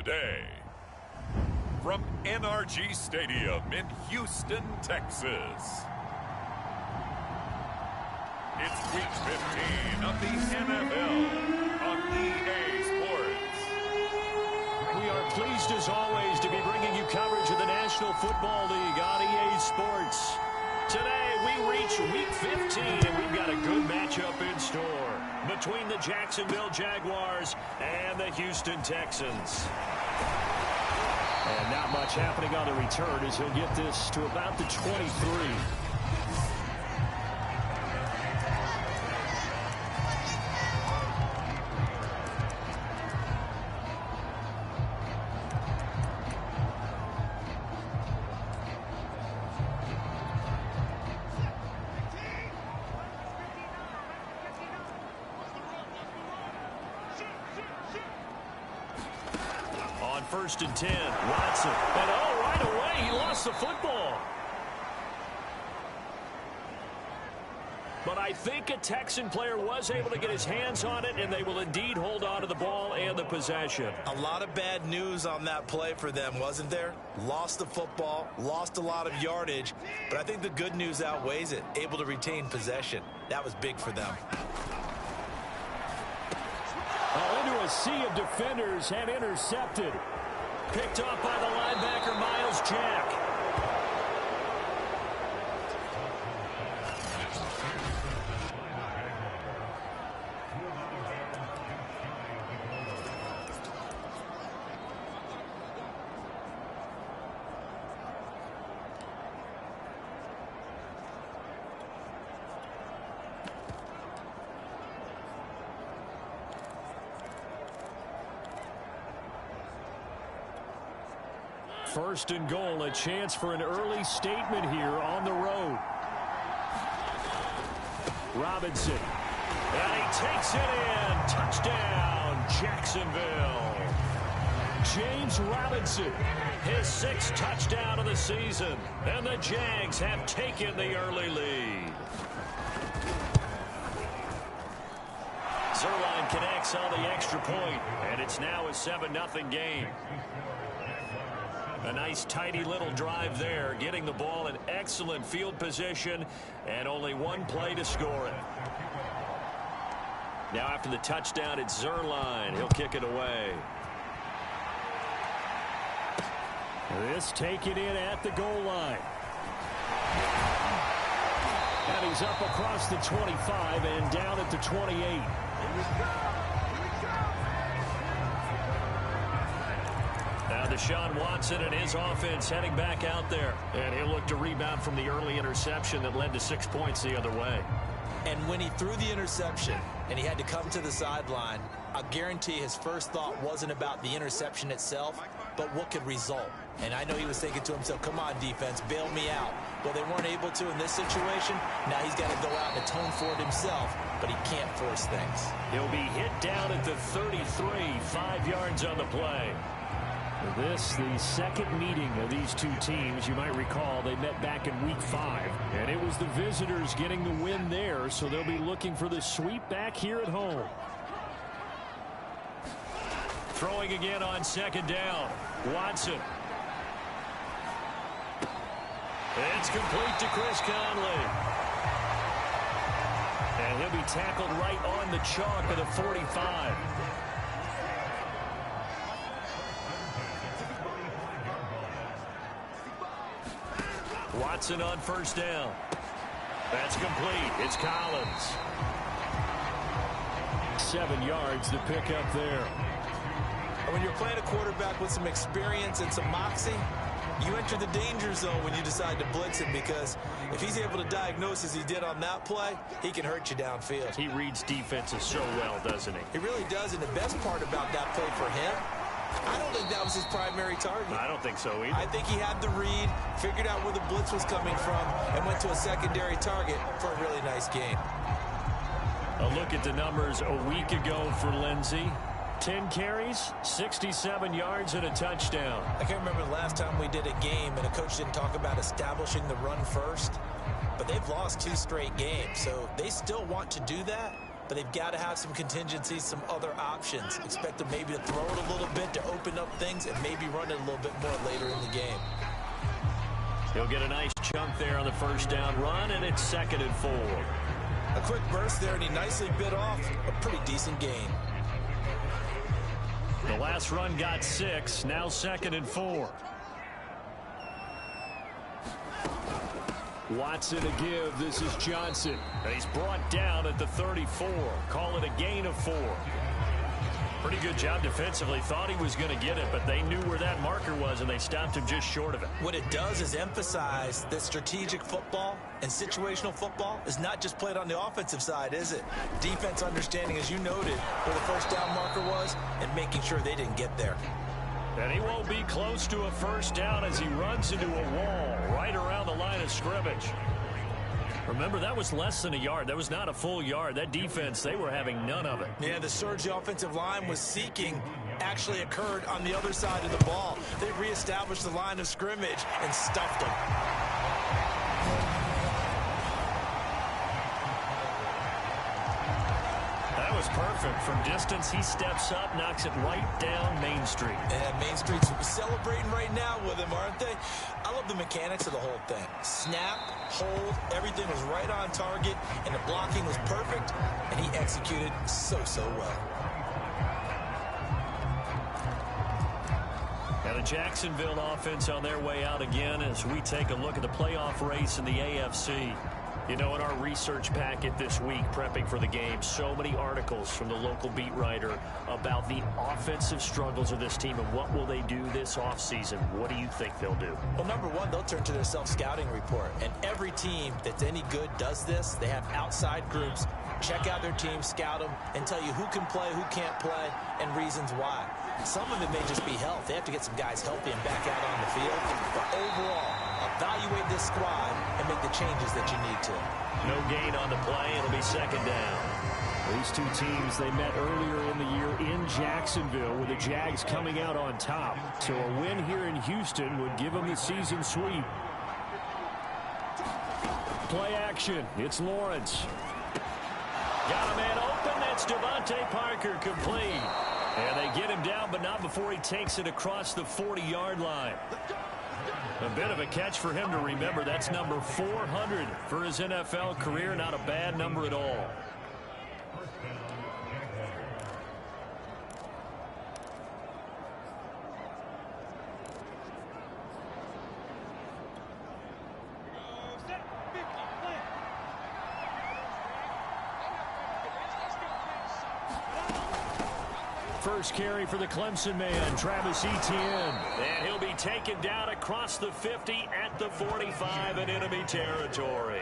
the day. From NRG Stadium in Houston, Texas. It's Week 15 of the NFL on EA Sports. We are pleased, as always, to be bringing you coverage of the National Football League on EA Sports. Today, we reach Week 15, and we've got a good matchup in store between the Jacksonville Jaguars and the Houston Texans. And not much happening on the return as he'll get this to about the 23. First and 10, Watson. And right away, he lost the football. But I think a Texan player was able to get his hands on it, and they will indeed hold on to the ball and the possession. A lot of bad news on that play for them, wasn't there? Lost the football, lost a lot of yardage, but I think the good news outweighs it. Able to retain possession. That was big for them. Into a sea of defenders and intercepted. Picked up by the linebacker, Miles Jack. First and goal, a chance for an early statement here on the road. Robinson. And he takes it in. Touchdown, Jacksonville. James Robinson, his 6th touchdown of the season. And the Jags have taken the early lead. Zerline connects on the extra point, and it's now a 7-0 game. A nice, tidy little drive there, getting the ball in excellent field position, and only one play to score it. Now after the touchdown, it's Zerline. He'll kick it away. This taken in at the goal line. And he's up across the 25 and down at the 28. Now Deshaun Watson and his offense heading back out there. And he'll look to rebound from the early interception that led to 6 points the other way. And when he threw the interception and he had to come to the sideline, I guarantee his first thought wasn't about the interception itself, but what could result. And I know he was thinking to himself, come on, defense, bail me out. Well, they weren't able to in this situation. Now he's got to go out and atone for it himself, but he can't force things. He'll be hit down at the 33, 5 yards on the play. This, the second meeting of these two teams. You might recall they met back in Week 5, and it was the visitors getting the win there, so they'll be looking for the sweep back here at home. Throwing again on second down. Watson. It's complete to Chris Conley. And he'll be tackled right on the chalk of the 45. Watson on first down. That's complete. It's Collins. 7 yards to pick up there. When you're playing a quarterback with some experience and some moxie, you enter the danger zone when you decide to blitz him, because if he's able to diagnose as he did on that play, he can hurt you downfield. He reads defenses so well, doesn't he? He really does, and the best part about that play for him, I don't think that was his primary target. I don't think so either. I think he had the read, figured out where the blitz was coming from, and went to a secondary target for a really nice game. A look at the numbers a week ago for Lindsey. 10 carries, 67 yards, and a touchdown. I can't remember the last time we did a game and a coach didn't talk about establishing the run first. But they've lost 2 straight games, so they still want to do that. but they've got to have some contingencies, some other options. Expect them maybe to throw it a little bit to open up things and maybe run it a little bit more later in the game. He'll get a nice chunk there on the first down run, and it's 2nd and 4. A quick burst there, and he nicely bit off a pretty decent gain. The last run got 6, now 2nd and 4. Watson a give. This is Johnson. And he's brought down at the 34. Call it a gain of 4. Pretty good job defensively. Thought he was going to get it, but they knew where that marker was, and they stopped him just short of it. What it does is emphasize that strategic football and situational football is not just played on the offensive side, is it? Defense understanding, as you noted, where the first down marker was and making sure they didn't get there. And he won't be close to a first down as he runs into a wall right around the line of scrimmage. Remember, that was less than a yard. That was not a full yard. That defense, they were having none of it. Yeah, the surge the offensive line was seeking actually occurred on the other side of the ball. They reestablished the line of scrimmage and stuffed them. That was perfect. From distance, he steps up, knocks it right down Main Street. And Main Street's celebrating right now with him, aren't they? I love the mechanics of the whole thing. Snap, hold, everything was right on target, and the blocking was perfect, and he executed so well. And the Jacksonville offense on their way out again as we take a look at the playoff race in the AFC. You know, in our research packet this week, prepping for the game, so many articles from the local beat writer about the offensive struggles of this team and what will they do this offseason. What do you think they'll do? Well, number one, they'll turn to their self-scouting report. And every team that's any good does this. They have outside groups. Check out their team, scout them, and tell you who can play, who can't play, and reasons why. Some of it may just be health. They have to get some guys healthy and back out on the field. But overall, evaluate this squad and make the changes that you need to. No gain on the play. It'll be 2nd down. These two teams, they met earlier in the year in Jacksonville with the Jags coming out on top. So a win here in Houston would give them the season sweep. Play action. It's Lawrence. Got a man open. That's Devontae Parker complete. And they get him down, but not before he takes it across the 40-yard line. A bit of a catch for him to remember. That's number 400 for his NFL career. Not a bad number at all. First carry for the Clemson man, Travis Etienne. And he'll be taken down across the 50 at the 45 in enemy territory.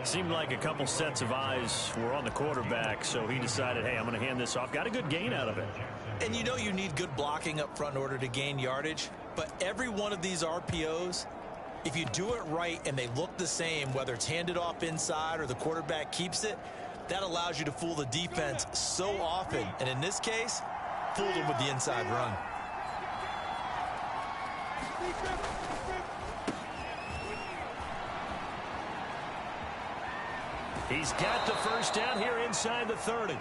Seemed like a couple sets of eyes were on the quarterback, so he decided, hey, I'm going to hand this off. Got a good gain out of it. And you know you need good blocking up front in order to gain yardage, but every one of these RPOs, if you do it right and they look the same, whether it's handed off inside or the quarterback keeps it, that allows you to fool the defense so often. And in this case, fooled them with the inside run. He's got the first down here inside the 30.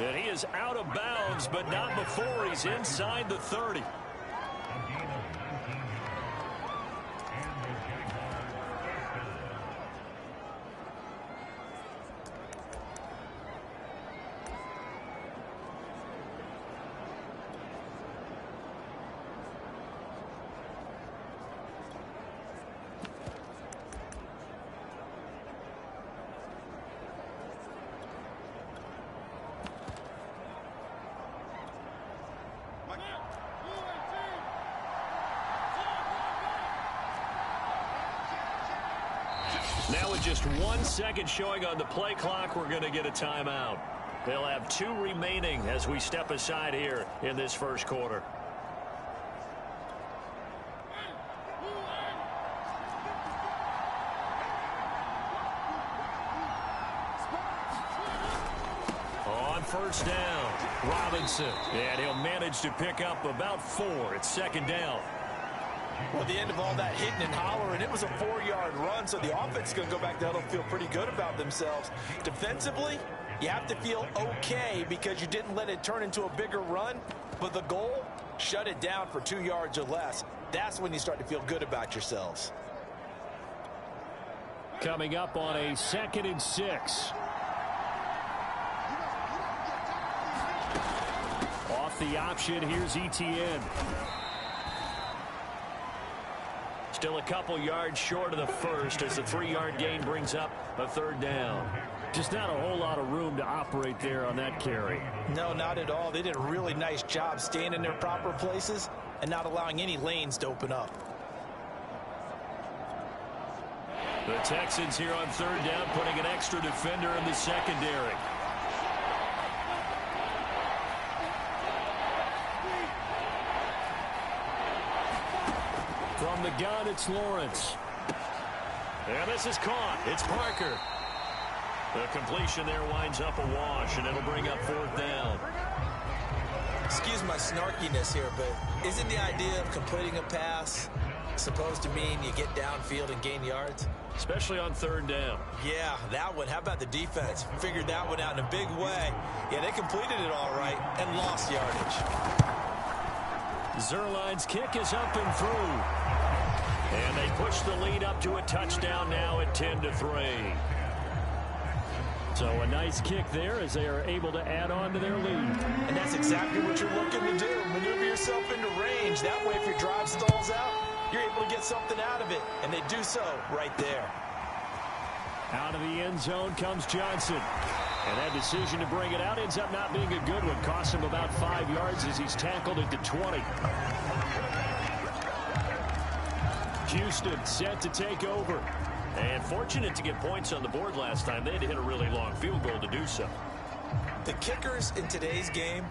And he is out of bounds, but not before he's inside the 30. Now with just 1 second showing on the play clock, we're going to get a timeout. They'll have 2 remaining as we step aside here in this first quarter. On first down, Robinson. And he'll manage to pick up about 4. It's 2nd down. Well, the end of all that hitting and hollering, it was a 4-yard run, so the offense is going to go back there and feel pretty good about themselves. Defensively, you have to feel okay because you didn't let it turn into a bigger run, but the goal, shut it down for 2 yards or less. That's when you start to feel good about yourselves. Coming up on a 2nd and 6. Off the option, here's Etienne. Still a couple yards short of the first as the 3-yard gain brings up a 3rd down. Just not a whole lot of room to operate there on that carry. No, not at all. They did a really nice job staying in their proper places and not allowing any lanes to open up. The Texans here on 3rd down, putting an extra defender in the secondary. From the gun, it's Lawrence. And this is caught. It's Parker. The completion there winds up a wash, and it'll bring up 4th down. Excuse my snarkiness here, but isn't the idea of completing a pass supposed to mean you get downfield and gain yards? Especially on 3rd down. Yeah, that one. How about the defense? Figured that one out in a big way. Yeah, they completed it all right and lost yardage. Zerline's kick is up and through. And they push the lead up to a touchdown now at 10-3. So a nice kick there as they are able to add on to their lead. And that's exactly what you're looking to do. Maneuver yourself into range. That way, if your drive stalls out, you're able to get something out of it. And they do so right there. Out of the end zone comes Johnson. And that decision to bring it out ends up not being a good one. Costs him about 5 yards as he's tackled at the 20. Houston set to take over. And fortunate to get points on the board last time. They had to hit a really long field goal to do so. The kickers in today's game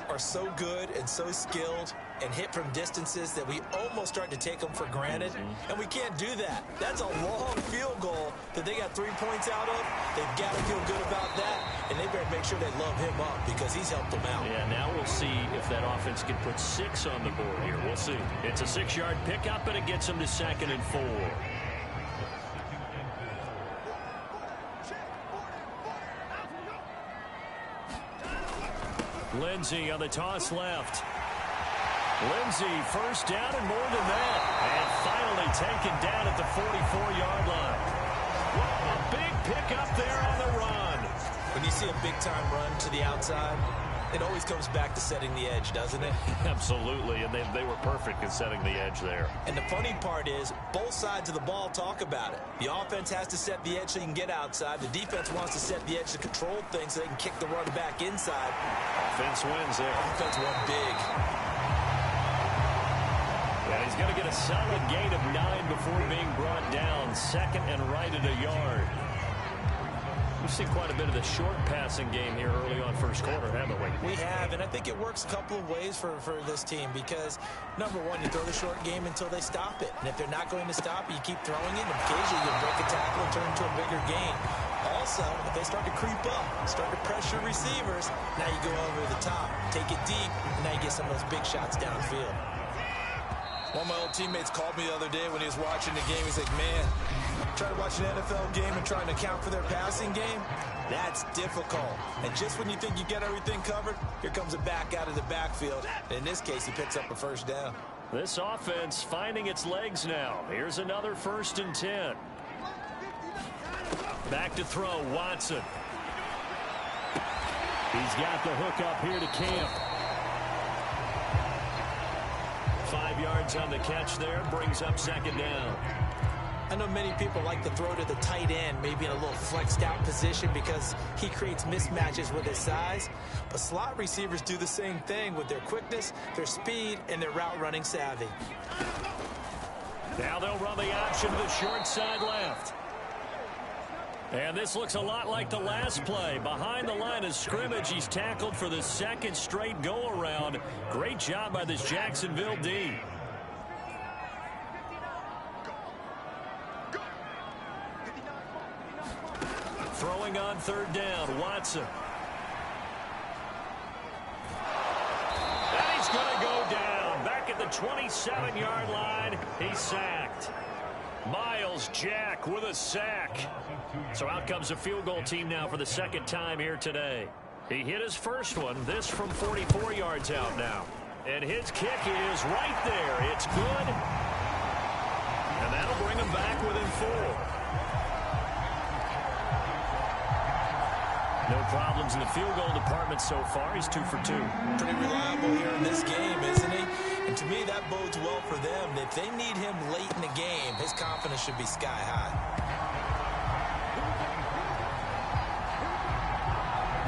are so good and so skilled and hit from distances that we almost start to take them for granted. And we can't do that. That's a long field goal that they got 3 points out of. They've got to feel good about that. And they better make sure they love him up because he's helped them out. Yeah, now we'll see if that offense can put 6 on the board here. We'll see. It's a 6-yard pickup, and it gets them to 2nd and 4. Lindsey on the toss left. Lindsey, 1st down and more than that. And finally taken down at the 44-yard line. A big pickup there on the run. When you see a big-time run to the outside, it always comes back to setting the edge, doesn't it? Absolutely, and they were perfect in setting the edge there. And the funny part is, both sides of the ball talk about it. The offense has to set the edge so you can get outside. The defense wants to set the edge to control things so they can kick the run back inside. Offense wins there. Offense won big. Yeah, he's going to get a solid gain of 9 before being brought down. 2nd and right at a yard. We've seen quite a bit of the short passing game here early on first quarter, haven't we? We have, and I think it works a couple of ways for this team because, number one, you throw the short game until they stop it. And if they're not going to stop it, you keep throwing it, and occasionally you'll break a tackle and turn into a bigger gain. Also, if they start to creep up, start to pressure receivers, now you go over the top, take it deep, and now you get some of those big shots downfield. One of my old teammates called me the other day when he was watching the game. He's like, man, trying to watch an NFL game and trying to account for their passing game, that's difficult. And just when you think you get everything covered, here comes a back out of the backfield. And in this case, he picks up a 1st down. This offense finding its legs now. Here's another 1st and 10. Back to throw, Watson. He's got the hook up here to Camp. 5 yards on the catch there, brings up 2nd down. I know many people like to throw to the tight end, maybe in a little flexed out position because he creates mismatches with his size. But slot receivers do the same thing with their quickness, their speed, and their route running savvy. Now they'll run the option to the short side left. And this looks a lot like the last play. Behind the line of scrimmage, he's tackled for the 2nd straight go-around. Great job by this Jacksonville D. Throwing on 3rd down, Watson. And he's going to go down. Back at the 27-yard line. He's sacked. Miles Jack with a sack. So out comes the field goal team now for the second time here today. He hit his first one, this from 44 yards out now. And his kick is right there. It's good. And that'll bring him back within 4. No problems in the field goal department so far. He's 2 for 2. Pretty reliable here in this game, isn't he? And to me, that bodes well for them. If they need him late in the game, his confidence should be sky high.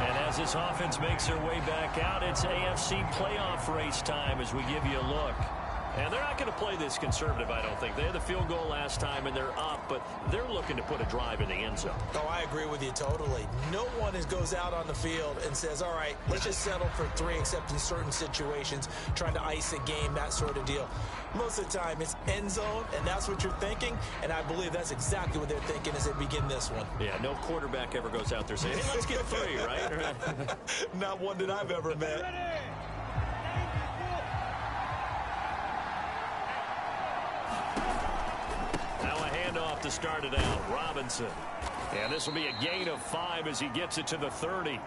And as this offense makes their way back out, it's AFC playoff race time as we give you a look. And they're not going to play this conservative, I don't think. They had the field goal last time, and they're up, but they're looking to put a drive in the end zone. Oh, I agree with you totally. No one goes out on the field and says, all right, let's just settle for 3, except in certain situations, trying to ice a game, that sort of deal. Most of the time, it's end zone, and that's what you're thinking, and I believe that's exactly what they're thinking as they begin this one. Yeah, no quarterback ever goes out there saying, hey, let's get 3, right? Not one that I've ever met. To start it out, Robinson. And this will be a gain of 5 as he gets it to the 30.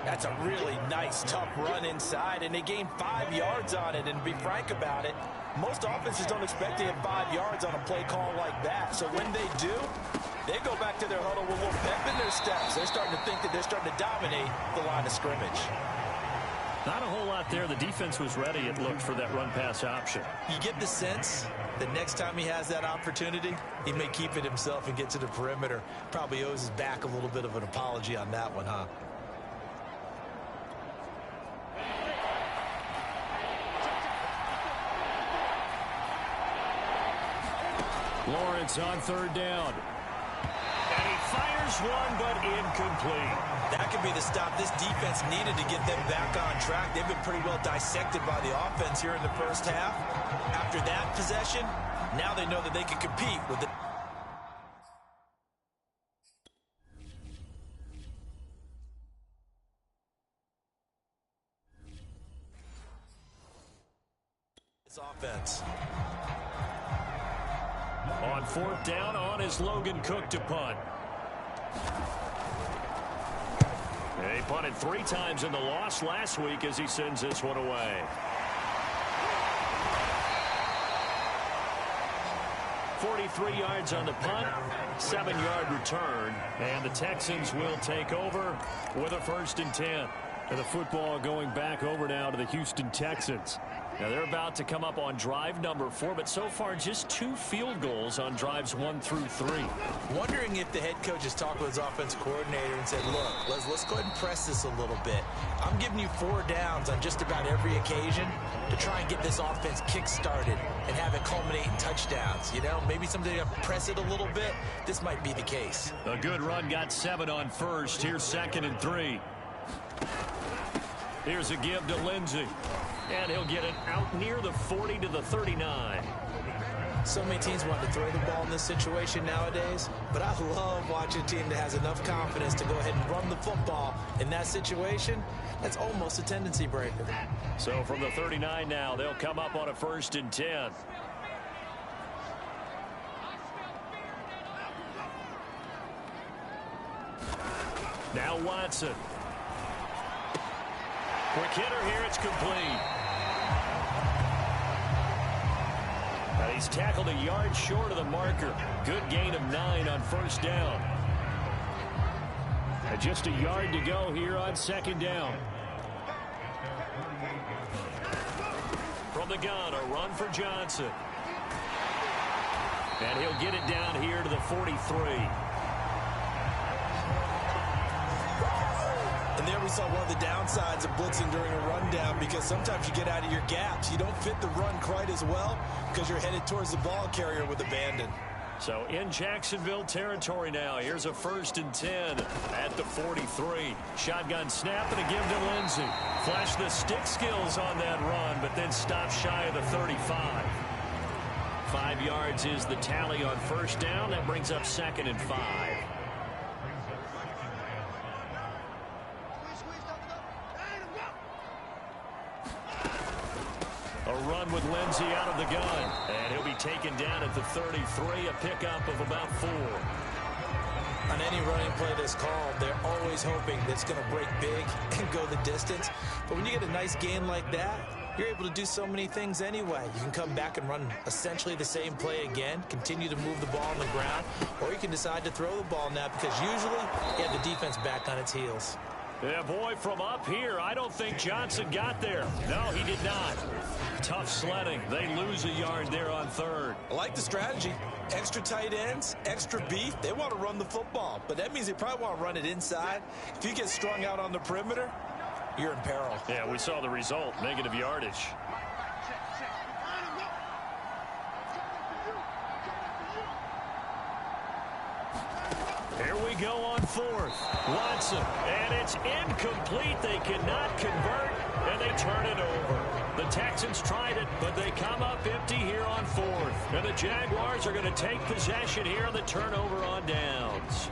That's a really nice, tough run inside, and they gained 5 yards on it. And to be frank about it, most offenses don't expect to get 5 yards on a play call like that. So when they do, they go back to their huddle with a little pep in their steps. They're starting to think that they're starting to dominate the line of scrimmage. Not a whole lot there. The defense was ready, it looked, for that run-pass option. You get the sense that next time he has that opportunity, he may keep it himself and get to the perimeter. Probably owes his back a little bit of an apology on that one, huh? Lawrence on 3rd down. And he fires one, but incomplete. That could be the stop this defense needed to get them back on track. They've been pretty well dissected by the offense here in the first half. After that possession, now they know that they can compete with the... this offense. On 4th down, on is Logan Cook to punt. He punted 3 times in the loss last week as he sends this one away. 43 yards on the punt, 7-yard return, and the Texans will take over with a 1st and 10. And the football going back over now to the Houston Texans. Now they're about to come up on drive number 4, but so far just 2 field goals on drives 1 through 3. Wondering if the head coach has talked with his offensive coordinator and said, look, let's go ahead and press this a little bit. I'm giving you 4 downs on just about every occasion to try and get this offense kick-started and have it culminate in touchdowns. You know, maybe someday to press it a little bit. This might be the case. A good run, got 7 on 1st. Here's 2nd and 3. Here's a give to Lindsey. And he'll get it out near the 40 to the 39. So many teams want to throw the ball in this situation nowadays, but I love watching a team that has enough confidence to go ahead and run the football in that situation. That's almost a tendency breaker. So from the 39 now, they'll come up on a 1st and 10. Now Watson. Quick hitter here, it's complete. He's tackled a yard short of the marker. Good gain of 9 on 1st down. And just a yard to go here on 2nd down. From the gun, a run for Johnson. And he'll get it down here to the 43. And there we saw one of the downsides of blitzing during a rundown, because sometimes you get out of your gaps. You don't fit the run quite as well because you're headed towards the ball carrier with abandon. So in Jacksonville territory now. Here's a 1st and 10 at the 43. Shotgun snap and a give to Lindsey. Flashed the stick skills on that run, but then stopped shy of the 35. 5 yards is the tally on 1st down. That brings up 2nd and 5. A run with Lindsey out of the gun. And he'll be taken down at the 33, a pickup of about 4. On any running play that's called, they're always hoping that it's going to break big and go the distance. But when you get a nice gain like that, you're able to do so many things anyway. You can come back and run essentially the same play again, continue to move the ball on the ground, or you can decide to throw the ball now because usually you have the defense back on its heels. Yeah, boy, from up here, I don't think Johnson got there. No, he did not. Tough sledding. They lose a yard there on 3rd. I like the strategy. Extra tight ends, extra beef. They want to run the football, but that means they probably want to run it inside. If you get strung out on the perimeter, you're in peril. Yeah, we saw the result, negative yardage. Here we go on 4th. Watson, and it's incomplete. They cannot convert, and they turn it over. The Texans tried it, but they come up empty here on 4th. And the Jaguars are going to take possession here on the turnover on downs.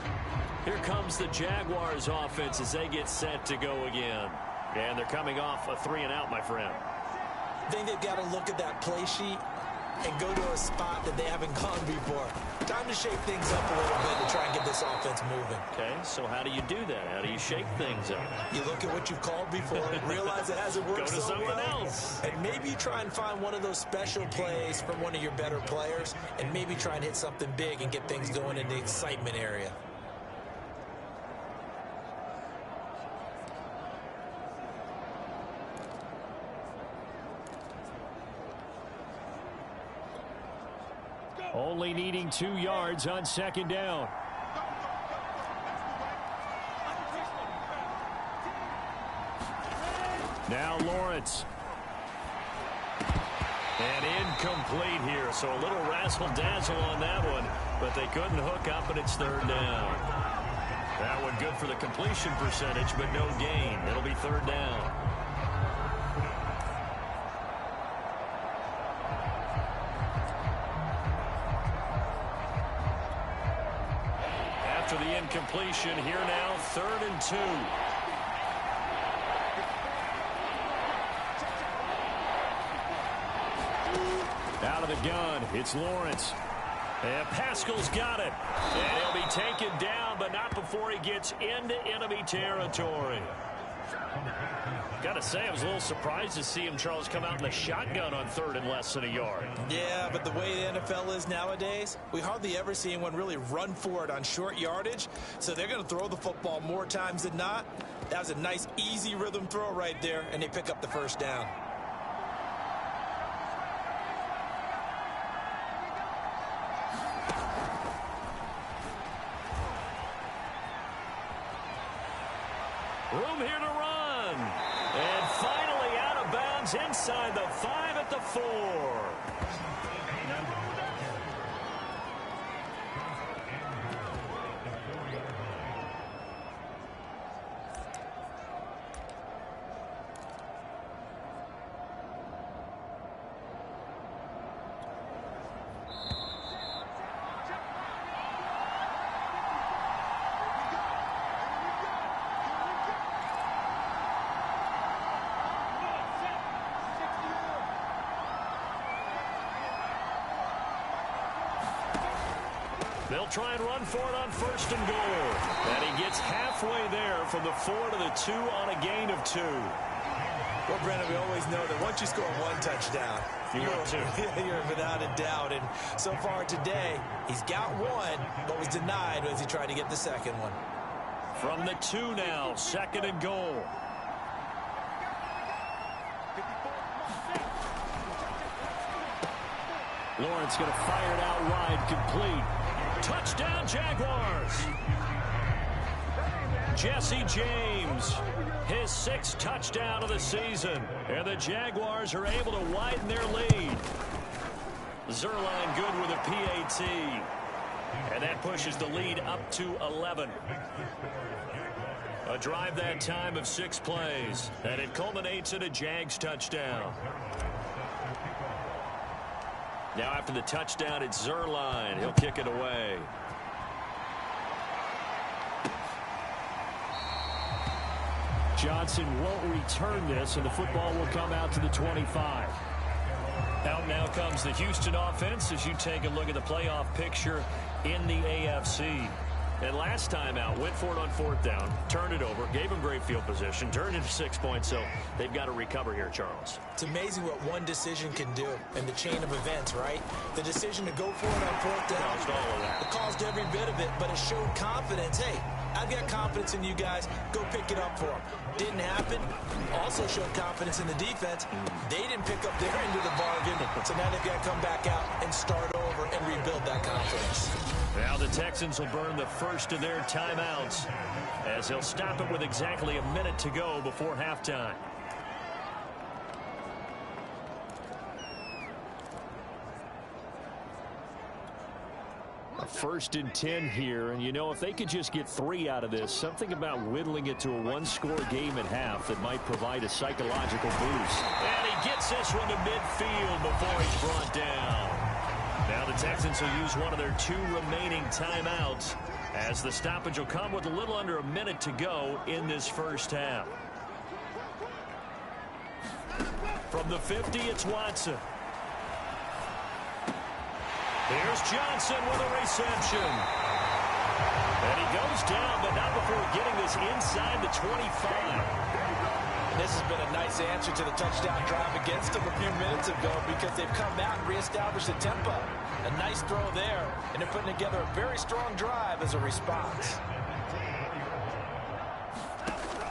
Here comes the Jaguars offense as they get set to go again. And they're coming off a 3-and-out, my friend. I think they've got to look at that play sheet and go to a spot that they haven't gone before. Time to shake things up a little bit to try and get this offense moving. Okay, so how do you do that? How do you shake things up? You look at what you've called before, realize it hasn't worked go to so something well, else. and maybe try and find one of those special plays from one of your better players, and maybe try and hit something big and get things going in the excitement area. Only needing 2 yards on 2nd down. Now Lawrence. And incomplete here, so a little razzle-dazzle on that one, but they couldn't hook up, and it's 3rd down. That one good for the completion percentage, but no gain. It'll be 3rd down. After the incompletion, here now, 3rd and 2. Out of the gun, it's Lawrence. And Pascal's got it. And he'll be taken down, but not before he gets into enemy territory. Got to say, I was a little surprised to see him, Charles, come out in the shotgun on 3rd and less than a yard. Yeah, but the way the NFL is nowadays, we hardly ever see anyone really run for it on short yardage. So they're going to throw the football more times than not. That was a nice, easy rhythm throw right there, and they pick up the 1st down. Room here to run. And finally out of bounds inside the 5 at the 4. They'll try and run for it on 1st and goal. And he gets halfway there from the 4 to the 2 on a gain of 2. Well, Brennan, we always know that once you score 1 touchdown, you're without a doubt. And so far today, he's got 1, but was denied as he tried to get the 2nd one. From the 2 now, 2nd and goal. Lawrence going to fire it out wide, complete. Touchdown, Jaguars. Jesse James, his 6th touchdown of the season. And the Jaguars are able to widen their lead. Zerline good with a PAT. And that pushes the lead up to 11. A drive that time of 6 plays. And it culminates in a Jags touchdown. Now after the touchdown, it's Zerline. He'll kick it away. Johnson won't return this, and the football will come out to the 25. Out now comes the Houston offense as you take a look at the playoff picture in the AFC. And last time out, went for it on fourth down, turned it over, gave them great field position, turned into 6 points, so they've got to recover here, Charles. It's amazing what one decision can do in the chain of events, right? The decision to go for it on fourth down. Caused all of that. It caused every bit of it, but it showed confidence. Hey, I've got confidence in you guys. Go pick it up for them. Didn't happen. Also showed confidence in the defense. They didn't pick up their end of the bargain, so now they've got to come back out and start over and rebuild that confidence. Now the Texans will burn the first of their timeouts as they'll stop it with exactly a minute to go before halftime. A 1st and 10 here, and you know, if they could just get 3 out of this, something about whittling it to a one-score game at half that might provide a psychological boost. And he gets this one to midfield before he's brought down. Now the Texans will use one of their 2 remaining timeouts as the stoppage will come with a little under a minute to go in this first half. From the 50, it's Watson. Here's Johnson with a reception. And he goes down, but not before getting this inside the 25. This has been a nice answer to the touchdown drive against them a few minutes ago because they've come out and reestablished the tempo. A nice throw there, and they're putting together a very strong drive as a response.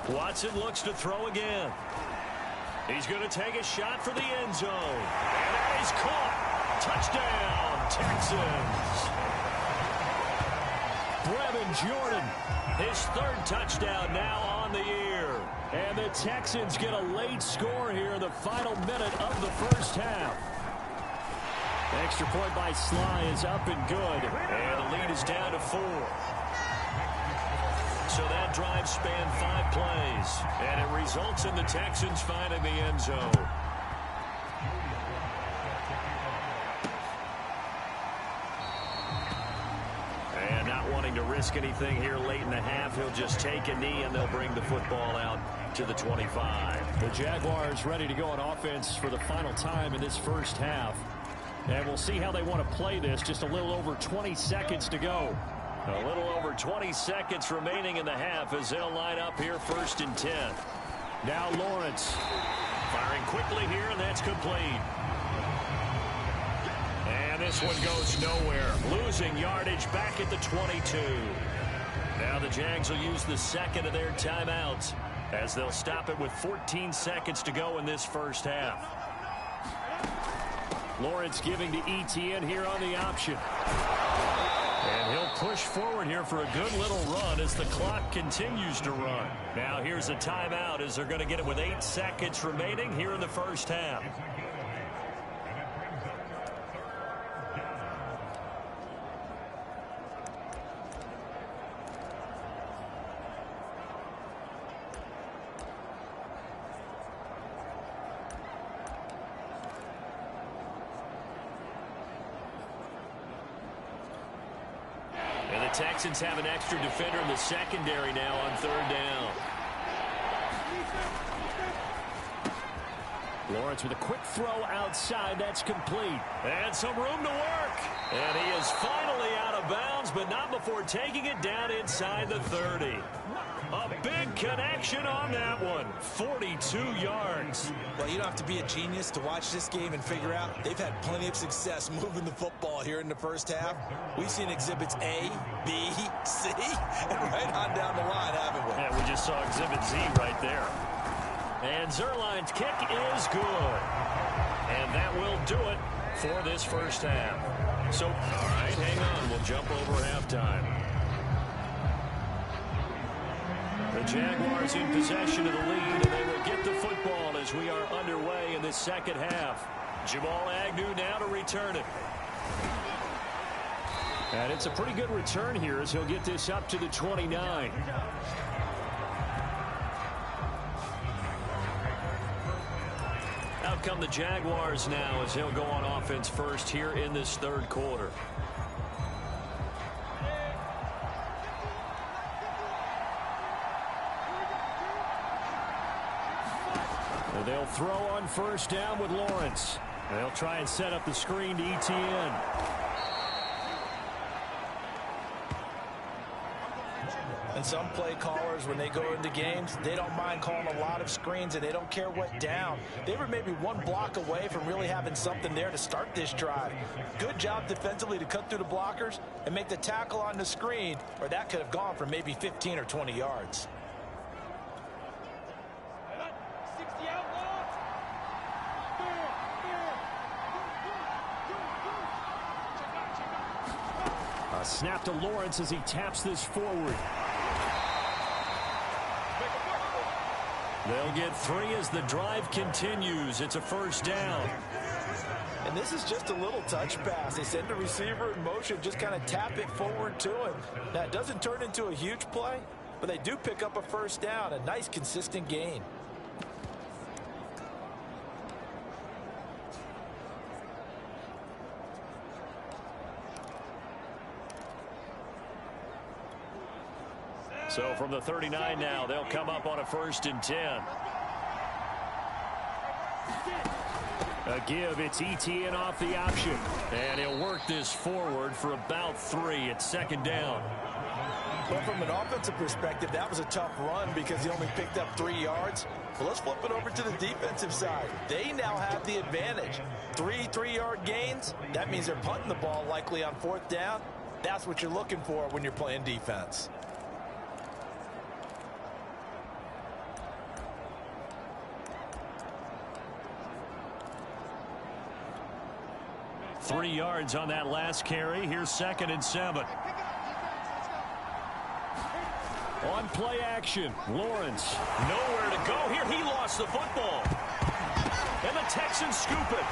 Watson looks to throw again. He's going to take a shot for the end zone. And that is caught. Touchdown, Texans. Brevin Jordan, his 3rd touchdown now on the year. And the Texans get a late score here in the final minute of the first half. Extra point by Sly is up and good. And the lead is down to 4. So that drive spanned 5 plays. And it results in the Texans finding the end zone. And not wanting to risk anything here late in the half, he'll just take a knee and they'll bring the football out to the 25. The Jaguars ready to go on offense for the final time in this first half. And we'll see how they want to play this. Just a little over 20 seconds to go. A little over 20 seconds remaining in the half as they'll line up here 1st and 10. Now Lawrence firing quickly here, and that's complete. And this one goes nowhere. Losing yardage back at the 22. Now the Jags will use the 2nd of their timeouts as they'll stop it with 14 seconds to go in this first half. Lawrence giving to Etienne here on the option. And he'll push forward here for a good little run as the clock continues to run. Now here's a timeout as they're going to get it with 8 seconds remaining here in the first half. Texans have an extra defender in the secondary now on 3rd down. Lawrence with a quick throw outside. That's complete. And some room to work. And he is finally out of bounds, but not before taking it down inside the 30. A big connection on that one. 42 yards. Well, you don't have to be a genius to watch this game and figure out they've had plenty of success moving the football here in the first half. We've seen exhibits A, B, C, and right on down the line, haven't we? Yeah, we just saw exhibit Z right there. And Zerline's kick is good. And that will do it for this first half. So, all right, hang on. We'll jump over halftime. The Jaguars in possession of the lead, and they will get the football as we are underway in the second half. Jamal Agnew now to return it. And it's a pretty good return here as he'll get this up to the 29. Out come the Jaguars now as he'll go on offense first here in this 3rd quarter. They'll throw on 1st down with Lawrence. They'll try and set up the screen to ETN. And some play callers, when they go into games, they don't mind calling a lot of screens, and they don't care what down. They were maybe one block away from really having something there to start this drive. Good job defensively to cut through the blockers and make the tackle on the screen, or that could have gone for maybe 15 or 20 yards. A snap to Lawrence as he taps this forward. They'll get 3 as the drive continues. It's a first down. And this is just a little touch pass. They send the receiver in motion, just kind of tap it forward to him. Now, it doesn't turn into a huge play, but they do pick up a first down, a nice, consistent gain. So from the 39 now, they'll come up on a 1st and 10. A give, it's ETN off the option. And he'll work this forward for about 3. It's 2nd down. Well, from an offensive perspective, that was a tough run because he only picked up 3 yards. Well, let's flip it over to the defensive side. They now have the advantage. 3 3-yard gains. That means they're punting the ball likely on 4th down. That's what you're looking for when you're playing defense. 3 yards on that last carry. Here's 2nd and 7. On play action, Lawrence. Nowhere to go here. He lost the football. And the Texans scoop it.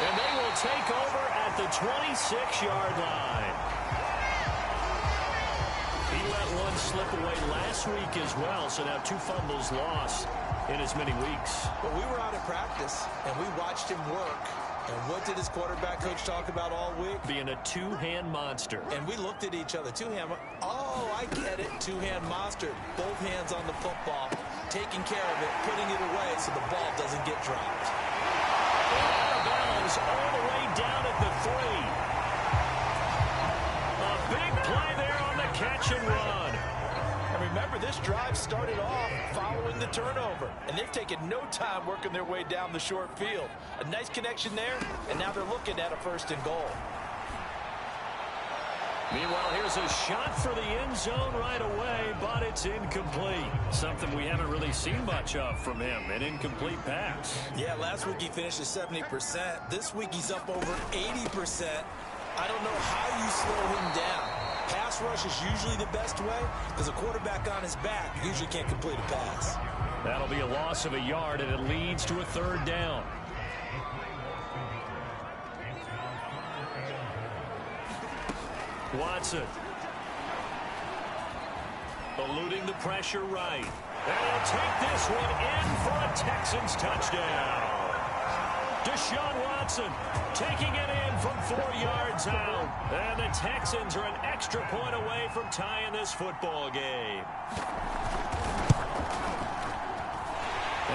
And they will take over at the 26-yard line. He let one slip away last week as well, so now 2 fumbles lost in as many weeks. But we were out of practice, and we watched him work. And what did his quarterback coach talk about all week? Being a 2-hand monster. And we looked at each other. 2-hand. Oh, I get it. 2-hand monster. Both hands on the football, taking care of it, putting it away so the ball doesn't get dropped. Out of bounds all the way down at the 3. A big play there on the catch and run. And remember, this drive started off following the turnover, and they've taken no time working their way down the short field. A nice connection there, and now they're looking at a 1st and goal. Meanwhile, here's a shot for the end zone right away, but it's incomplete. Something we haven't really seen much of from him, an incomplete pass. Yeah, last week he finished at 70%. This week he's up over 80%. I don't know how you slow him down. Pass rush is usually the best way because a quarterback on his back usually can't complete a pass. That'll be a loss of a yard, and it leads to a 3rd down. Watson. Eluding the pressure right. And he'll take this one in for a Texans touchdown. Deshaun Watson taking it in from 4 yards out. And the Texans are an extra point away from tying this football game.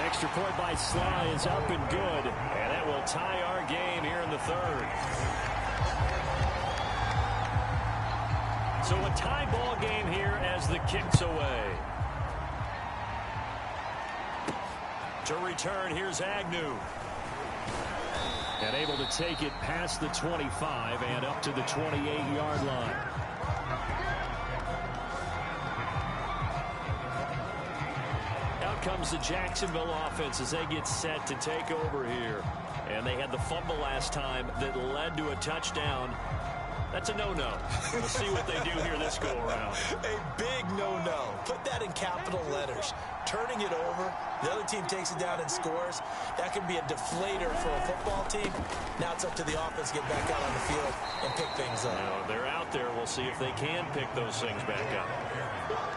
Extra point by Sly is up and good. And that will tie our game here in the 3rd. So a tie ball game here as the kick's away. To return, here's Agnew. And able to take it past the 25 and up to the 28-yard line. Out comes the Jacksonville offense as they get set to take over here. And they had the fumble last time that led to a touchdown. That's a no-no. We'll see what they do here this go-around. A big no-no. Put that in capital letters. Turning it over, the other team takes it down and scores. That can be a deflator for a football team. Now it's up to the offense to get back out on the field and pick things up. Now, they're out there. We'll see if they can pick those things back up.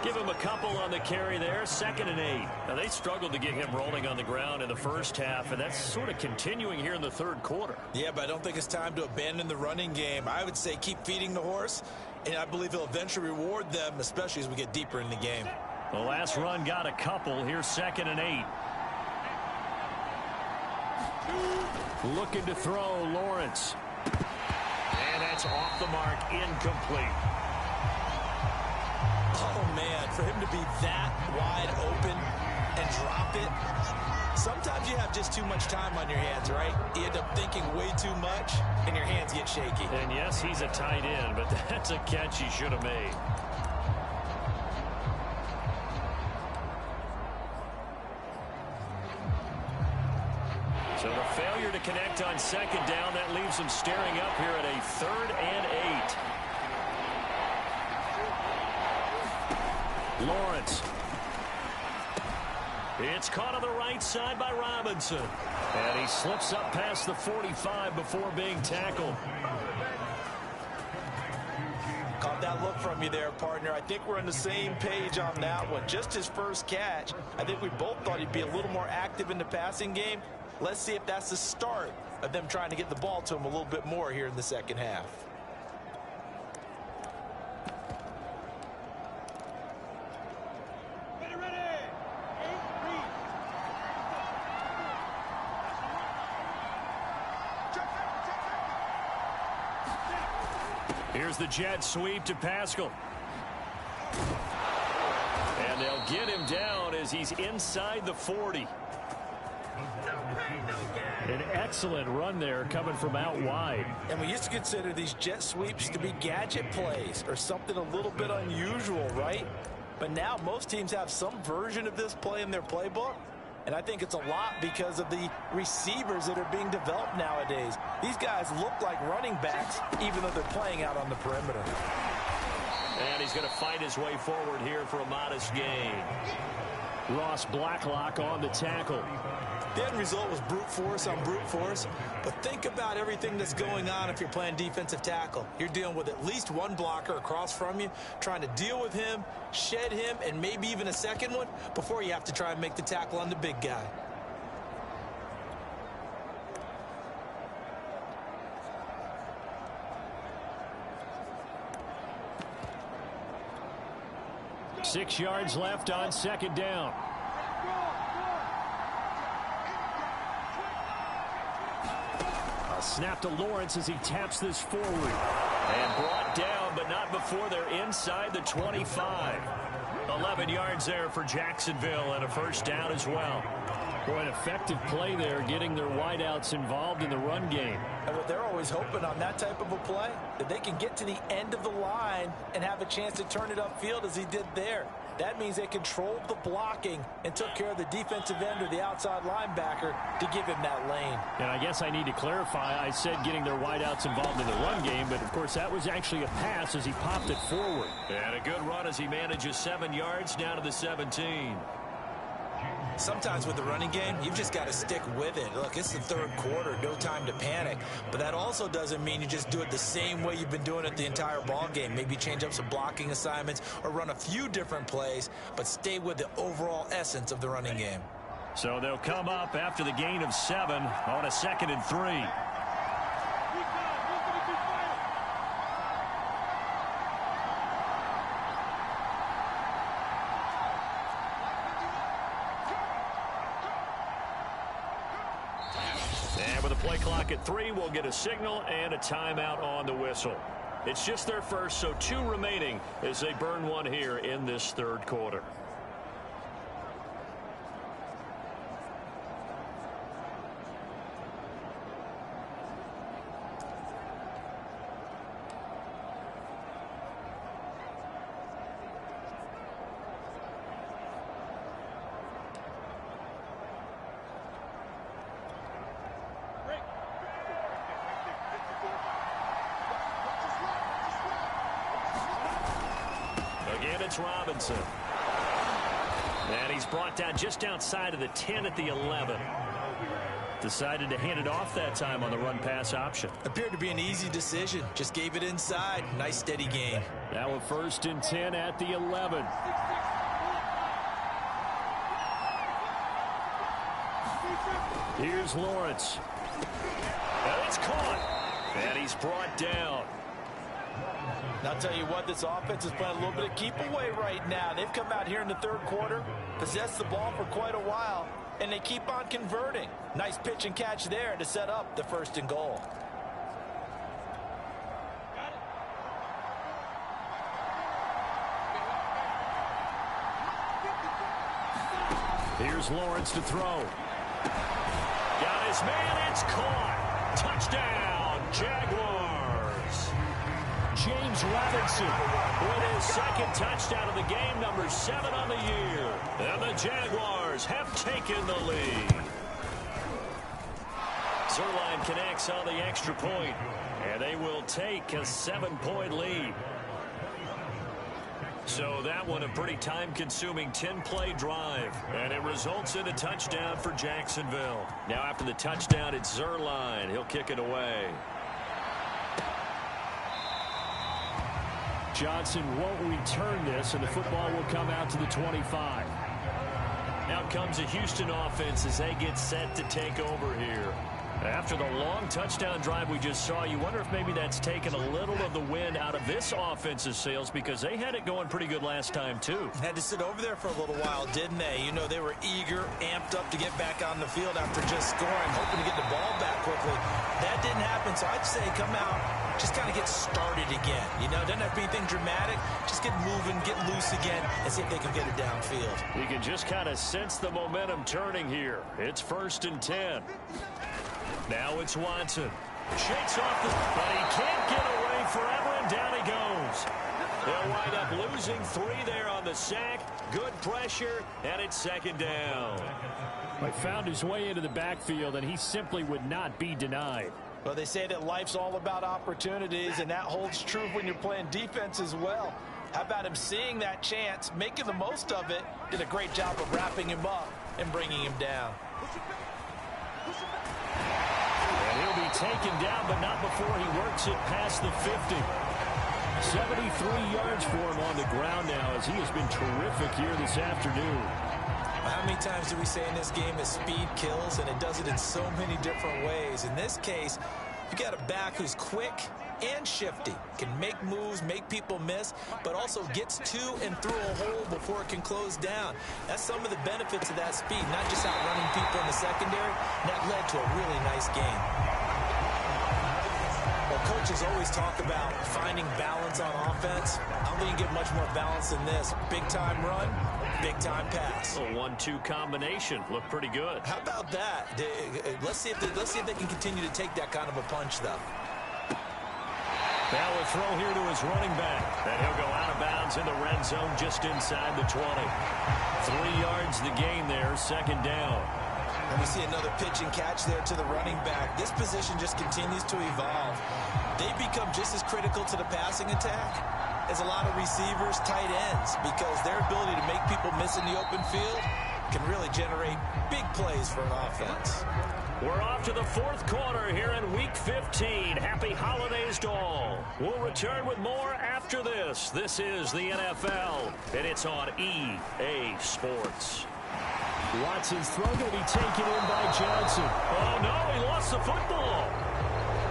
Give him a couple on the carry there. 2nd and 8. Now, they struggled to get him rolling on the ground in the first half, and that's sort of continuing here in the 3rd quarter. Yeah, but I don't think it's time to abandon the running game. I would say keep feeding the horse, and I believe he'll eventually reward them, especially as we get deeper in the game. The last run got a couple. Here's 2nd and 8. Looking to throw, Lawrence. And that's off the mark, incomplete. Oh, man, for him to be that wide open and drop it. Sometimes you have just too much time on your hands, right? You end up thinking way too much, and your hands get shaky. And yes, he's a tight end, but that's a catch he should have made. So the failure to connect on second down, that leaves him staring up here at a 3rd and 8. Lawrence. It's caught on the right side by Robinson. And he slips up past the 45 before being tackled. Caught that look from you there, partner. I think we're on the same page on that one. Just his first catch. I think we both thought he'd be a little more active in the passing game. Let's see if that's the start of them trying to get the ball to him a little bit more here in the second half. Here's the jet sweep to Pascal. And they'll get him down as he's inside the 40. An excellent run there coming from out wide. And we used to consider these jet sweeps to be gadget plays or something a little bit unusual, right? But now most teams have some version of this play in their playbook. And I think it's a lot because of the receivers that are being developed nowadays. These guys look like running backs, even though they're playing out on the perimeter. And he's going to fight his way forward here for a modest gain. Ross Blacklock on the tackle. The end result was brute force on brute force. But think about everything that's going on if you're playing defensive tackle. You're dealing with at least one blocker across from you, trying to deal with him, shed him, and maybe even a second one before you have to try and make the tackle on the big guy. Six yards left on second down. Snap to Lawrence as he taps this forward. And brought down, but not before they're inside the 25. 11 yards there for Jacksonville and a first down as well. Boy, an effective play there, getting their wideouts involved in the run game. And what they're always hoping on that type of a play, that they can get to the end of the line and have a chance to turn it upfield as he did there. That means they controlled the blocking and took care of the defensive end or the outside linebacker to give him that lane. And I guess I need to clarify, I said getting their wideouts involved in the run game, but of course that was actually a pass as he popped it forward. And a good run as he manages 7 yards down to the 17. Sometimes with the running game, you've just got to stick with it. Look, it's the third quarter, no time to panic. But that also doesn't mean you just do it the same way you've been doing it the entire ball game. Maybe change up some blocking assignments or run a few different plays, but stay with the overall essence of the running game. So they'll come up after the gain of 7 on a 2nd and 3. And with a play clock at 3, we'll get a signal and a timeout on the whistle. It's just their first, so 2 remaining as they burn one here in this third quarter. It's Robinson. And he's brought down just outside of the 10 at the 11. Decided to hand it off that time on the run-pass option. Appeared to be an easy decision. Just gave it inside. Nice, steady gain. Now a 1st and 10 at the 11. Here's Lawrence. And it's caught. And he's brought down. And I'll tell you what, this offense is playing a little bit of keep away right now. They've come out here in the third quarter, possessed the ball for quite a while, and they keep on converting. Nice pitch and catch there to set up the 1st and goal. Here's Lawrence to throw. Got his man. It's caught. Touchdown, Jaguars. James Robinson with his 2nd touchdown of the game, number 7 on the year. And the Jaguars have taken the lead. Zerline connects on the extra point, and they will take a 7-point lead. So that one a pretty time-consuming 10-play drive, and it results in a touchdown for Jacksonville. Now after the touchdown, it's Zerline. He'll kick it away. Johnson won't return this, and the football will come out to the 25. Now comes a Houston offense as they get set to take over here. After the long touchdown drive we just saw, you wonder if maybe that's taken a little of the wind out of this offense's sails, because they had it going pretty good last time, too. Had to sit over there for a little while, didn't they? You know, they were eager, amped up to get back on the field after just scoring, hoping to get the ball back quickly. That didn't happen, so I'd say come out, just kind of get started again. You know, doesn't have to be anything dramatic. Just get moving, get loose again, and see if they can get it downfield. You can just kind of sense the momentum turning here. It's 1st and 10. Now it's Watson. Shakes off but he can't get away forever, and down he goes. They'll wind up losing 3 there on the sack. Good pressure, and it's 2nd down. He found his way into the backfield, and he simply would not be denied. Well, they say that life's all about opportunities, and that holds true when you're playing defense as well. How about him seeing that chance, making the most of it, did a great job of wrapping him up and bringing him down. And he'll be taken down, but not before he works it past the 50. 73 yards for him on the ground now, as he has been terrific here this afternoon. How many times do we say in this game that speed kills, and it does it in so many different ways? In this case, you got a back who's quick and shifty, can make moves, make people miss, but also gets to and through a hole before it can close down. That's some of the benefits of that speed, not just outrunning people in the secondary. And that led to a really nice game. Well, coaches always talk about finding balance on offense. I don't think you get much more balance than this. Big-time run, big-time pass. A 1-2 combination. Looked pretty good. How about that? Let's see if they can continue to take that kind of a punch, though. Now a throw here to his running back. And he'll go out of bounds in the red zone just inside the 20. 3 yards the gain there, 2nd down. And we see another pitch and catch there to the running back. This position just continues to evolve. They become just as critical to the passing attack as a lot of receivers, tight ends, because their ability to make people miss in the open field can really generate big plays for an offense. We're off to the 4th quarter here in Week 15. Happy holidays to all. We'll return with more after this. This is the NFL, and it's on EA Sports. Watson's throw going to be taken in by Johnson. Oh, no, he lost the football.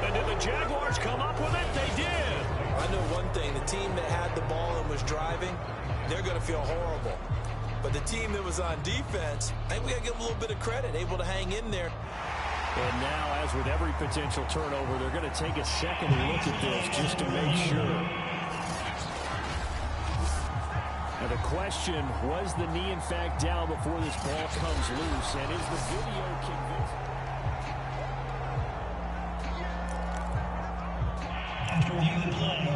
And did the Jaguars come up with it? They did. I know one thing. The team that had the ball and was driving, they're going to feel horrible. But the team that was on defense, I think we got to give them a little bit of credit, able to hang in there. And now, as with every potential turnover, they're going to take a second look at this just to make sure. Now the question, was the knee in fact down before this ball comes loose? And is the video convincing? After reviewing the play, the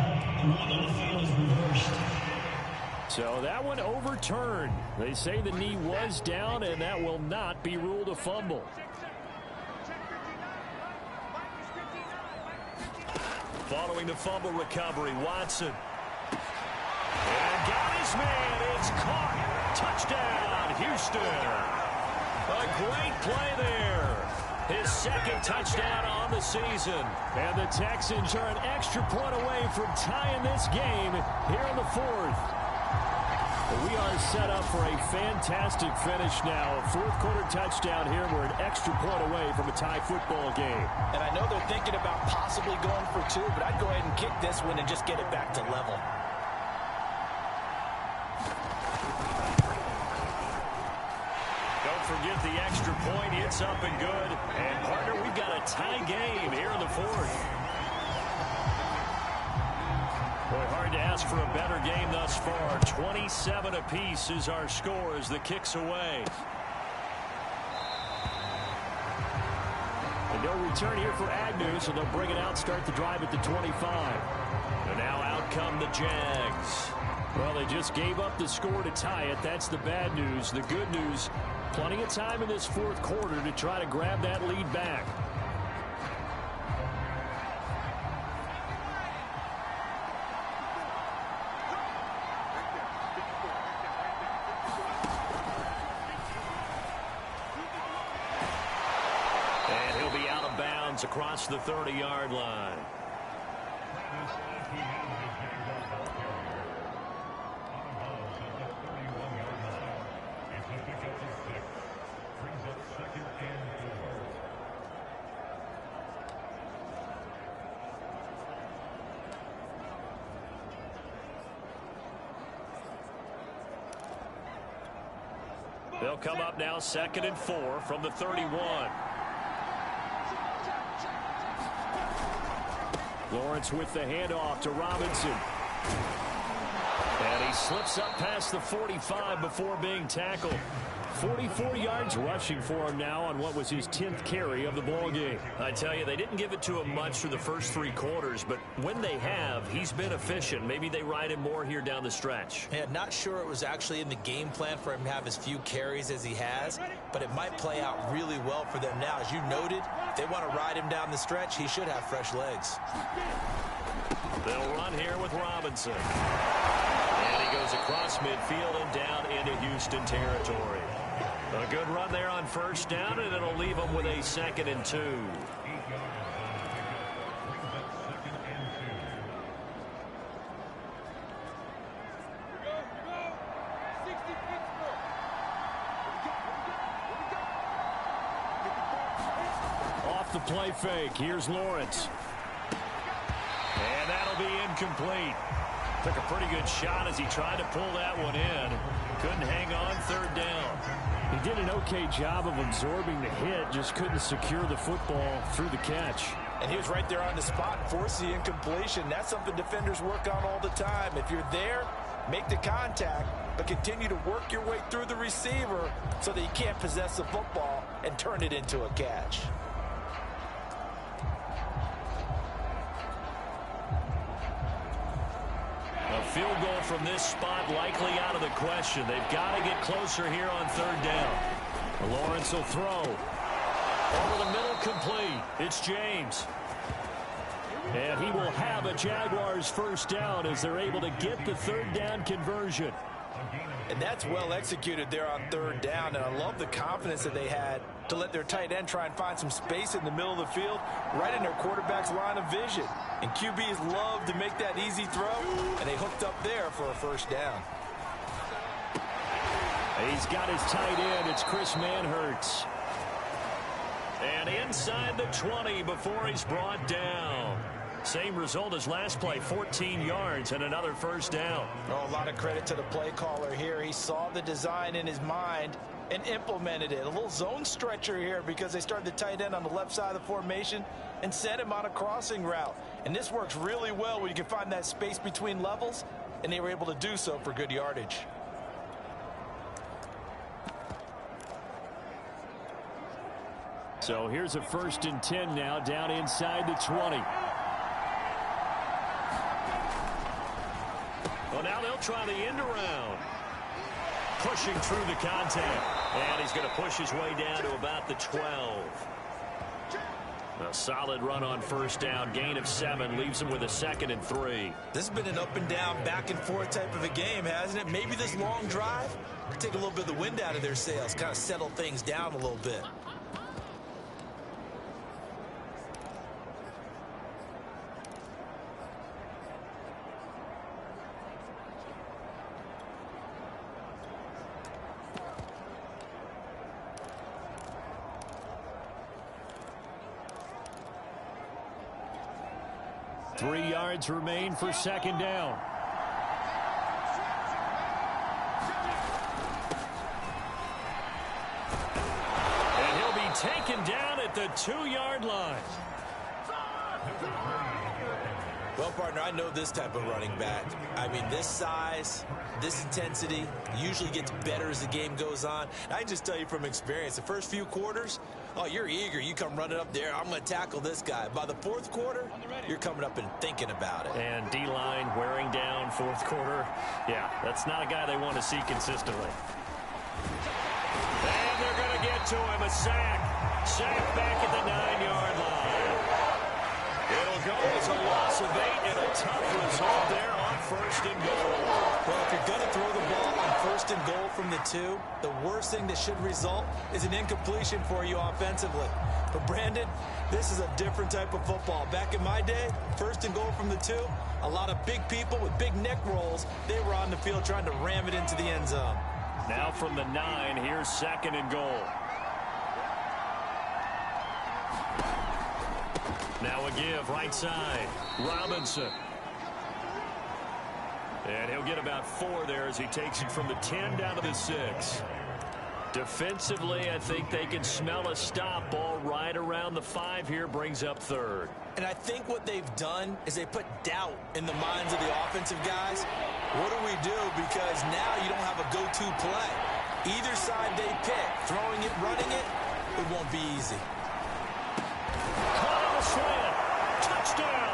ruling on the field is reversed. So that one overturned. They say the knee was down, and that will not be ruled a fumble. Following the fumble recovery, Watson. And got his man. It's caught. Touchdown, Houston. A great play there. His 2nd touchdown on the season. And the Texans are an extra point away from tying this game here in the 4th. We are set up for a fantastic finish now. A 4th quarter touchdown here. We're an extra point away from a tie football game. And I know they're thinking about possibly going for 2, but I'd go ahead and kick this one and just get it back to level. Go forget the extra point. It's up and good. And, partner, we've got a tie game here in the fourth. Boy, hard to ask for a better game thus far. 27 apiece is our score as the kick's away. And no return here for Agnew, so they'll bring it out, start the drive at the 25. And now out come the Jags. Well, they just gave up the score to tie it. That's the bad news. The good news, plenty of time in this fourth quarter to try to grab that lead back. And he'll be out of bounds across the 30-yard line. They'll come up now 2nd and 4 from the 31. Lawrence with the handoff to Robinson. And he slips up past the 45 before being tackled. 44 yards rushing for him now on what was his 10th carry of the ballgame. I tell you, they didn't give it to him much for the first 3 quarters, but when they have, he's been efficient. Maybe they ride him more here down the stretch. Yeah, not sure it was actually in the game plan for him to have as few carries as he has, but it might play out really well for them now. As you noted, if they want to ride him down the stretch, he should have fresh legs. They'll run here with Robinson. And he goes across midfield and down into Houston territory. A good run there on first down, and it'll leave them with a 2nd and 2. Off the play fake, here's Lawrence. And that'll be incomplete. Took a pretty good shot as he tried to pull that one in. Couldn't hang on 3rd down. He did an okay job of absorbing the hit, just couldn't secure the football through the catch. And he was right there on the spot and forced the incompletion. That's something defenders work on all the time. If you're there, make the contact, but continue to work your way through the receiver so that you can't possess the football and turn it into a catch. A field goal from this spot likely out of the question. They've got to get closer here on 3rd down. Lawrence will throw. Over the middle, complete. It's James. And he will have a Jaguars first down as they're able to get the 3rd down conversion. And that's well executed there on 3rd down, and I love the confidence that they had to let their tight end try and find some space in the middle of the field, right in their quarterback's line of vision. And QBs love to make that easy throw, and they hooked up there for a first down. He's got his tight end. It's Chris Manhertz. And inside the 20 before he's brought down. Same result as last play, 14 yards and another first down. Oh, a lot of credit to the play caller here. He saw the design in his mind and implemented it. A little zone stretcher here because they started the tight end on the left side of the formation and sent him on a crossing route. And this works really well when you can find that space between levels, and they were able to do so for good yardage. So here's a 1st and 10 now down inside the 20. Well, now they'll try the end around. Pushing through the contact. And he's going to push his way down to about the 12. A solid run on first down. Gain of 7 leaves him with a 2nd and 3. This has been an up and down, back and forth type of a game, hasn't it? Maybe this long drive could take a little bit of the wind out of their sails, kind of settle things down a little bit. Three yards remain for 2nd down. taken down at the 2-yard line. Well, partner, I know this type of running back. I mean, this size, this intensity usually gets better as the game goes on. I can just tell you from experience, the first few quarters, oh, you're eager. You come running up there, I'm going to tackle this guy. By the fourth quarter, you're coming up and thinking about it. And D-line wearing down fourth quarter. Yeah, that's not a guy they want to see consistently. And they're going to get to him, a sack. Sack back at the 9-yard line. It'll go as a loss of 8 and a tough result there on 1st and goal. Well, if you're going to throw the ball on 1st and goal from the 2, the worst thing that should result is an incompletion for you offensively. But, Brandon, this is a different type of football. Back in my day, 1st and goal from the 2, a lot of big people with big neck rolls, they were on the field trying to ram it into the end zone. Now from the 9, here's 2nd and goal. Now a give, right side, Robinson. And he'll get about 4 there as he takes it from the 10 down to the 6. Defensively, I think they can smell a stop. Ball right around the 5 here, brings up 3rd. And I think what they've done is they put doubt in the minds of the offensive guys. What do we do? Because now you don't have a go-to play. Either side they pick, throwing it, running it, it won't be easy. Caught on the slant. Touchdown.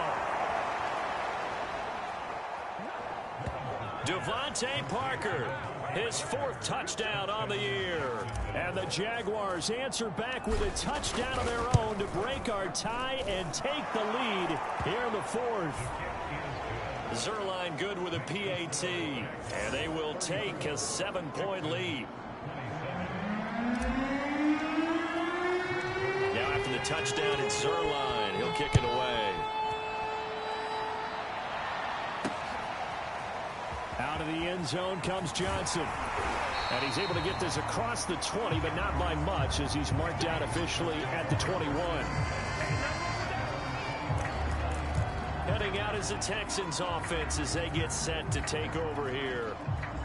Devontae Parker, his 4th touchdown on the year. And the Jaguars answer back with a touchdown of their own to break our tie and take the lead here in the 4th. Zerline good with a PAT, and they will take a 7-point lead. Now after the touchdown, it's Zerline. He'll kick it away. Out of the end zone comes Johnson. And he's able to get this across the 20, but not by much as he's marked out officially at the 21. Heading out is the Texans offense as they get set to take over here.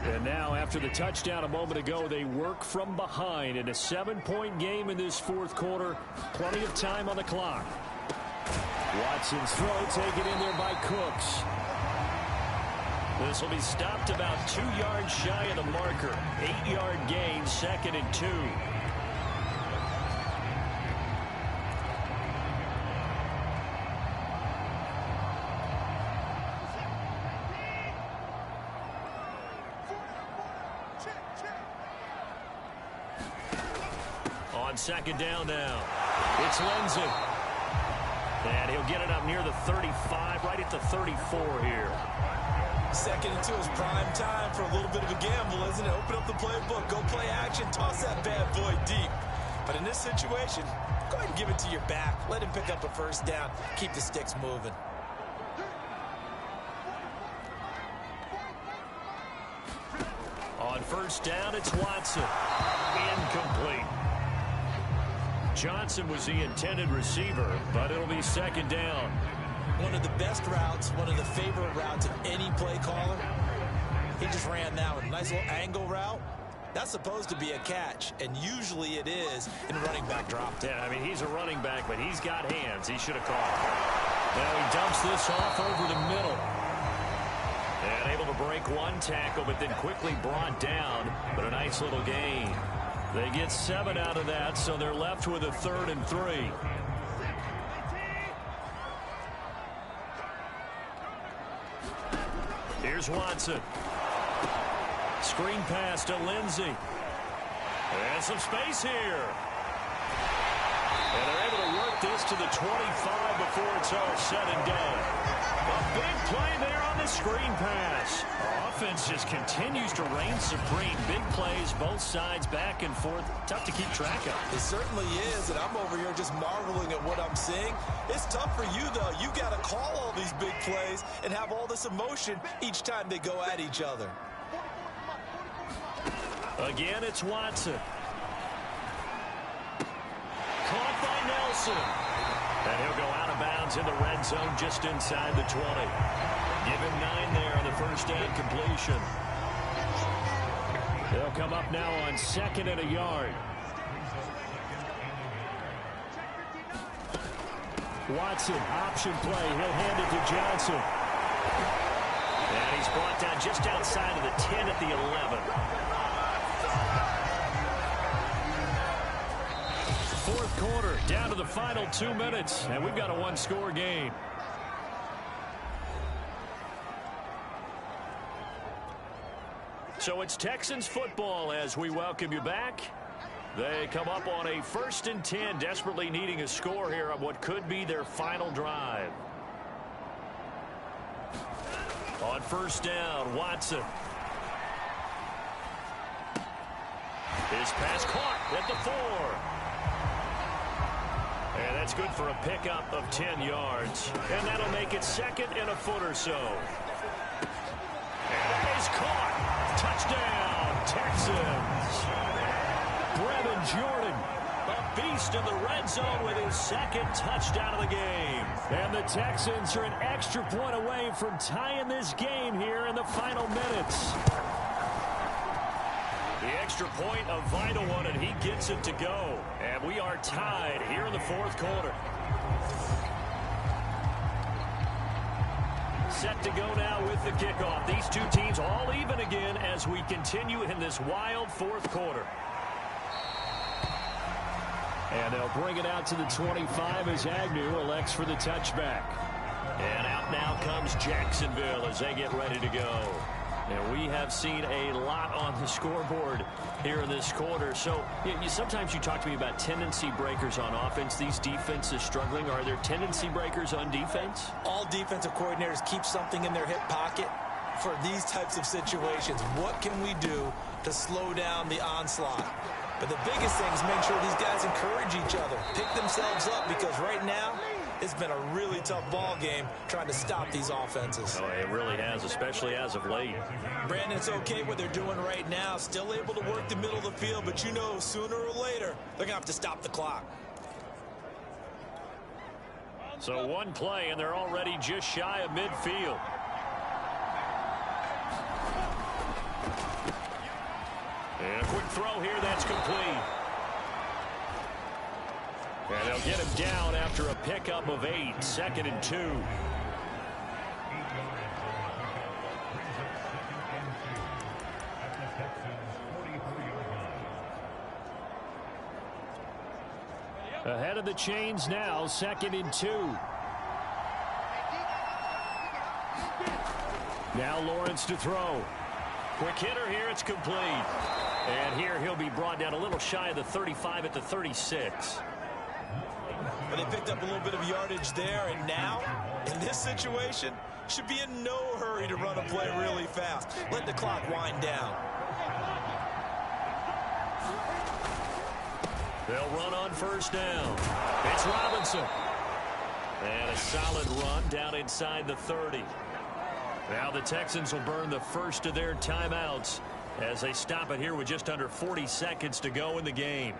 And now after the touchdown a moment ago, they work from behind in a 7-point game in this 4th quarter. Plenty of time on the clock. Watson's throw taken in there by Cooks. This will be stopped about 2 yards shy of the marker. 8-yard gain, 2nd and 2. On 2nd down now, it's Lindsey. And he'll get it up near the 35, right at the 34 here. 2nd and 2 is prime time for a little bit of a gamble, isn't it? Open up the playbook, go play action, toss that bad boy deep. But in this situation, go ahead and give it to your back. Let him pick up a 1st down. Keep the sticks moving. On 1st down, it's Watson. Incomplete. Johnson was the intended receiver, but it'll be 2nd down. One of the best routes, one of the favorite routes of any play caller. He just ran that one. Nice little angle route. That's supposed to be a catch, and usually it is, and running back dropped it. Yeah, I mean, he's a running back, but he's got hands. He should have caught. Now he dumps this off over the middle. And able to break 1 tackle, but then quickly brought down. But a nice little gain. They get 7 out of that, so they're left with a 3rd and 3. Here's Watson. Screen pass to Lindsey. And some space here. And they're able to work this to the 25 before it's all said and done. A big play there on the screen pass. Our offense just continues to reign supreme. Big plays, both sides, back and forth. Tough to keep track of. It certainly is, and I'm over here just marveling at what I'm seeing. It's tough for you, though. You got to call all these big plays and have all this emotion each time they go at each other. Again, it's Watson. Caught by Nelson. And he'll go out of bounds in the red zone just inside the 20. Give him 9 there on the 1st down completion. They'll come up now on 2nd and a yard. Watson, option play. He'll hand it to Johnson. And he's brought down just outside of the 10 at the 11. Fourth quarter, down to the final 2 minutes, and we've got a one-score game. So it's Texans football as we welcome you back. They come up on a 1st and 10, desperately needing a score here on what could be their final drive. On 1st down, Watson. His pass caught at the 4. And that's good for a pickup of 10 yards. And that'll make it 2nd and a foot or so. And that is caught. Touchdown, Texans. Brevin Jordan, a beast in the red zone with his 2nd touchdown of the game. And the Texans are an extra point away from tying this game here in the final minutes. The extra point, a vital one, and he gets it to go. And we are tied here in the 4th quarter. Set to go now with the kickoff. These two teams all even again as we continue in this wild 4th quarter. And they'll bring it out to the 25 as Agnew elects for the touchback. And out now comes Jacksonville as they get ready to go. And we have seen a lot on the scoreboard here in this quarter. So sometimes you talk to me about tendency breakers on offense. These defenses struggling. Are there tendency breakers on defense? All defensive coordinators keep something in their hip pocket for these types of situations. What can we do to slow down the onslaught? But the biggest thing is make sure these guys encourage each other, pick themselves up, because right now it's been a really tough ball game trying to stop these offenses. Oh, it really has, especially as of late. Brandon, it's okay what they're doing right now. Still able to work the middle of the field, but you know sooner or later they're going to have to stop the clock. So one play, and they're already just shy of midfield. And a quick throw here, that's complete. And they'll get him down after a pickup of 8, 2nd and 2. Ahead of the chains now, 2nd and 2. Now Lawrence to throw. Quick hitter here, it's complete. And here he'll be brought down a little shy of the 35 at the 36. But they picked up a little bit of yardage there, and now, in this situation, should be in no hurry to run a play really fast. Let the clock wind down. They'll run on 1st down. It's Robinson. And a solid run down inside the 30. Now the Texans will burn the first of their timeouts as they stop it here with just under 40 seconds to go in the game.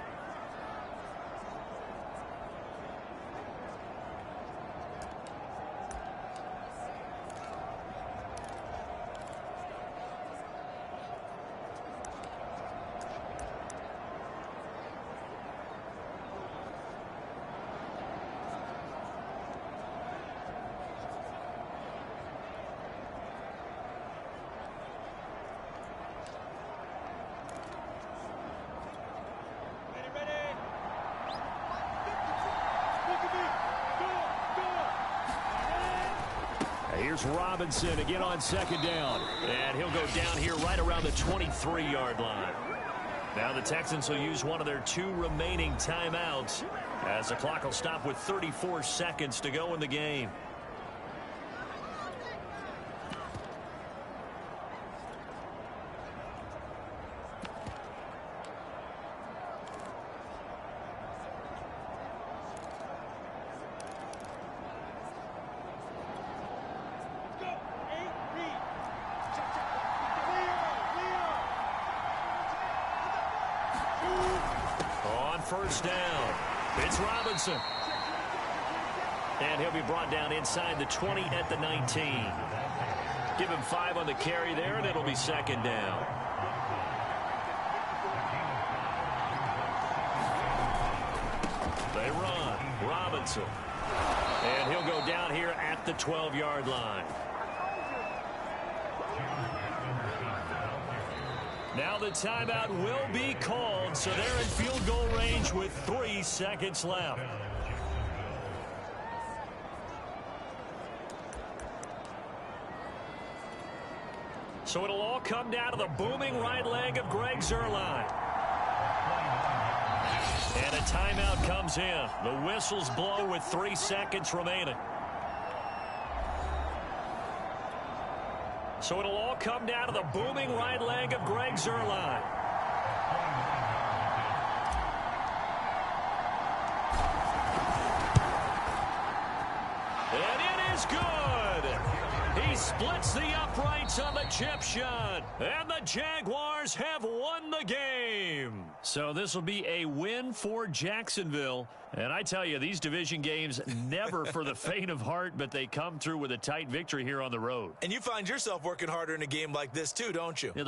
Here's Robinson again on 2nd down. And he'll go down here right around the 23-yard line. Now the Texans will use one of their 2 remaining timeouts as the clock will stop with 34 seconds to go in the game. On 1st down, it's Robinson. And he'll be brought down inside the 20 at the 19. Give him 5 on the carry there, and it'll be 2nd down. They run. Robinson. And he'll go down here at the 12-yard line. Now the timeout will be called, so they're in field goal range with 3 seconds left. So it'll all come down to the booming right leg of Greg Zuerlein. And a timeout comes in. The whistles blow with 3 seconds remaining. So it'll all come down to the booming right leg of Greg Zuerlein. And it is good. He splits the uprights on the chip shot. And the Jaguars have won the game. So this will be a win for Jacksonville. And I tell you, these division games never for the faint of heart, but they come through with a tight victory here on the road. And you find yourself working harder in a game like this too, don't you? Yeah,